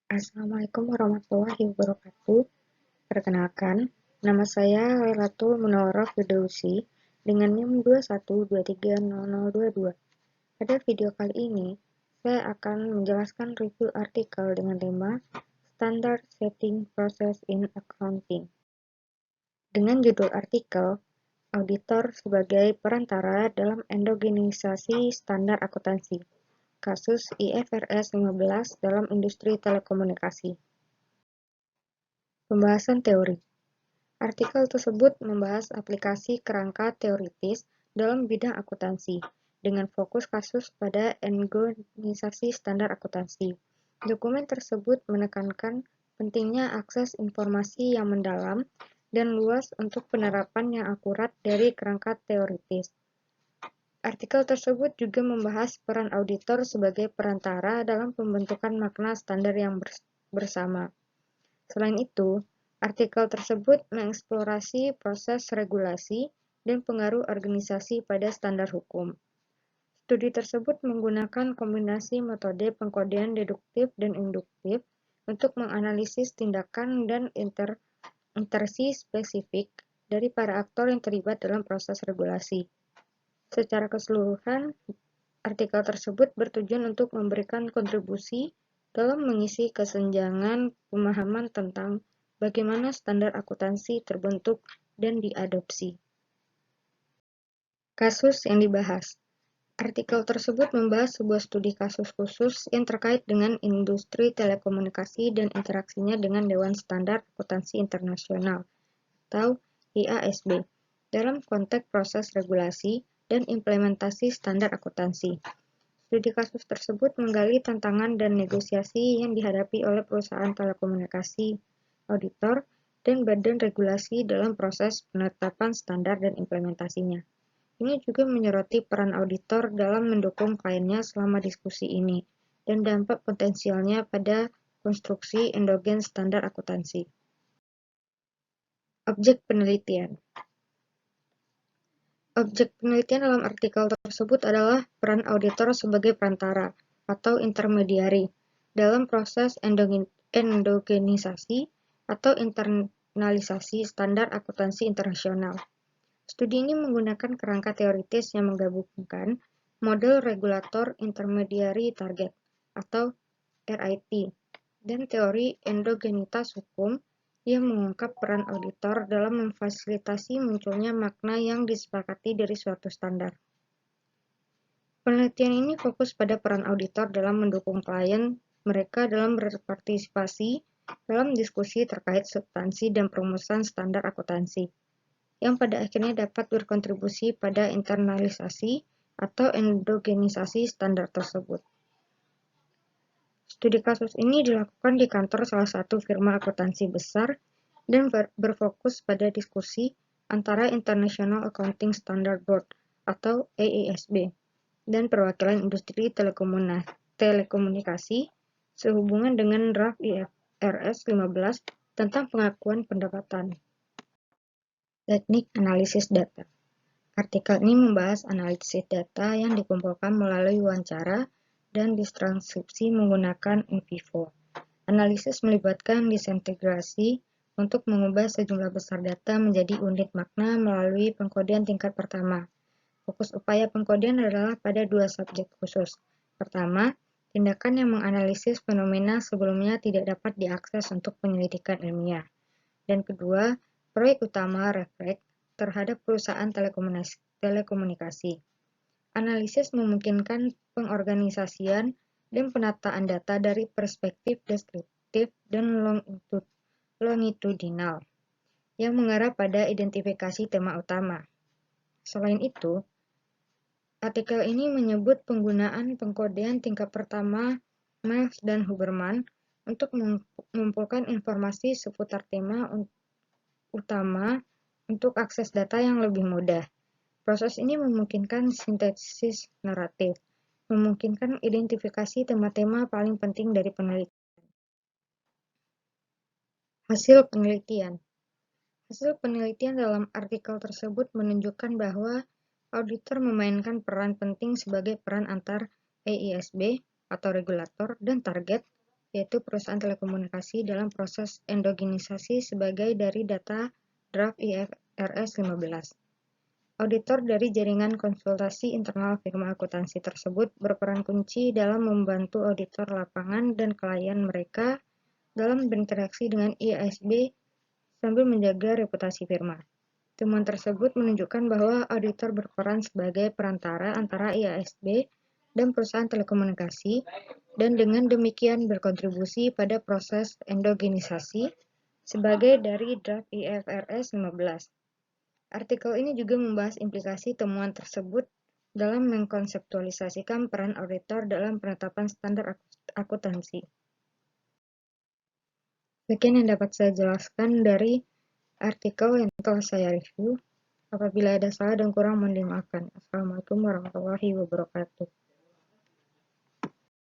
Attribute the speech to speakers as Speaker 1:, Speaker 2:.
Speaker 1: Assalamualaikum warahmatullahi wabarakatuh. Perkenalkan, nama saya Lailatul Munawwarah Firdausi dengan NIM 212300022. Pada video kali ini, saya akan menjelaskan review artikel dengan tema Standard Setting Process in Accounting. Dengan judul artikel, Auditor sebagai perantara dalam endogenisasi standar akuntansi. Kasus IFRS 15 dalam industri telekomunikasi. Pembahasan teori. Artikel tersebut membahas aplikasi kerangka teoritis dalam bidang akuntansi, dengan fokus kasus pada endogenisasi standar akuntansi. Dokumen tersebut menekankan pentingnya akses informasi yang mendalam dan luas untuk penerapan yang akurat dari kerangka teoritis. Artikel tersebut juga membahas peran auditor sebagai perantara dalam pembentukan makna standar yang bersama. Selain itu, artikel tersebut mengeksplorasi proses regulasi dan pengaruh organisasi pada standar hukum. Studi tersebut menggunakan kombinasi metode pengkodean deduktif dan induktif untuk menganalisis tindakan dan intersi spesifik dari para aktor yang terlibat dalam proses regulasi. Secara keseluruhan, artikel tersebut bertujuan untuk memberikan kontribusi dalam mengisi kesenjangan pemahaman tentang bagaimana standar akuntansi terbentuk dan diadopsi. Kasus yang dibahas. Artikel tersebut membahas sebuah studi kasus khusus yang terkait dengan industri telekomunikasi dan interaksinya dengan Dewan Standar Akuntansi Internasional atau IASB dalam konteks proses regulasi dan implementasi standar akuntansi. Studi kasus tersebut menggali tantangan dan negosiasi yang dihadapi oleh perusahaan telekomunikasi, auditor, dan badan regulasi dalam proses penetapan standar dan implementasinya. Ini juga menyoroti peran auditor dalam mendukung kliennya selama diskusi ini, dan dampak potensialnya pada konstruksi endogen standar akuntansi. Objek penelitian. Objek penelitian dalam artikel tersebut adalah peran auditor sebagai perantara atau intermediari dalam proses endogenisasi atau internalisasi standar akuntansi internasional. Studi ini menggunakan kerangka teoritis yang menggabungkan model regulator intermediary target atau RIT dan teori endogenitas hukum yang mengungkap peran auditor dalam memfasilitasi munculnya makna yang disepakati dari suatu standar. Penelitian ini fokus pada peran auditor dalam mendukung klien mereka dalam berpartisipasi dalam diskusi terkait substansi dan perumusan standar akuntansi, yang pada akhirnya dapat berkontribusi pada internalisasi atau endogenisasi standar tersebut. Studi kasus ini dilakukan di kantor salah satu firma akuntansi besar dan berfokus pada diskusi antara International Accounting Standard Board atau AASB dan perwakilan industri telekomunikasi sehubungan dengan draft IFRS 15 tentang pengakuan pendapatan. Teknik analisis data. Artikel ini membahas analisis data yang dikumpulkan melalui wawancara dan ditranskripsi menggunakan in vivo. Analisis melibatkan disintegrasi untuk mengubah sejumlah besar data menjadi unit makna melalui pengkodean tingkat pertama. Fokus upaya pengkodean adalah pada dua subjek khusus. Pertama, tindakan yang menganalisis fenomena sebelumnya tidak dapat diakses untuk penyelidikan ilmiah. Dan kedua, proyek utama refleks terhadap perusahaan telekomunikasi. Analisis memungkinkan pengorganisasian dan penataan data dari perspektif deskriptif dan longitudinal yang mengarah pada identifikasi tema utama. Selain itu, artikel ini menyebut penggunaan pengkodean tingkat pertama Miles dan Huberman untuk mengumpulkan informasi seputar tema utama untuk akses data yang lebih mudah. Proses ini memungkinkan sintesis naratif, memungkinkan identifikasi tema-tema paling penting dari penelitian. Hasil penelitian. Hasil penelitian dalam artikel tersebut menunjukkan bahwa auditor memainkan peran penting sebagai peran antar AISB atau regulator dan target yaitu perusahaan telekomunikasi dalam proses endogenisasi sebagai dari data draft IFRS 15. Auditor dari jaringan konsultasi internal firma akuntansi tersebut berperan kunci dalam membantu auditor lapangan dan klien mereka dalam berinteraksi dengan IASB sambil menjaga reputasi firma. Temuan tersebut menunjukkan bahwa auditor berperan sebagai perantara antara IASB dan perusahaan telekomunikasi dan dengan demikian berkontribusi pada proses endogenisasi sebagai dari draft IFRS 15. Artikel ini juga membahas implikasi temuan tersebut dalam mengkonseptualisasikan peran auditor dalam penetapan standar akuntansi. Sekian yang dapat saya jelaskan dari artikel yang telah saya review. Apabila ada salah dan kurang, mohon dimaafkan. Assalamualaikum warahmatullahi wabarakatuh.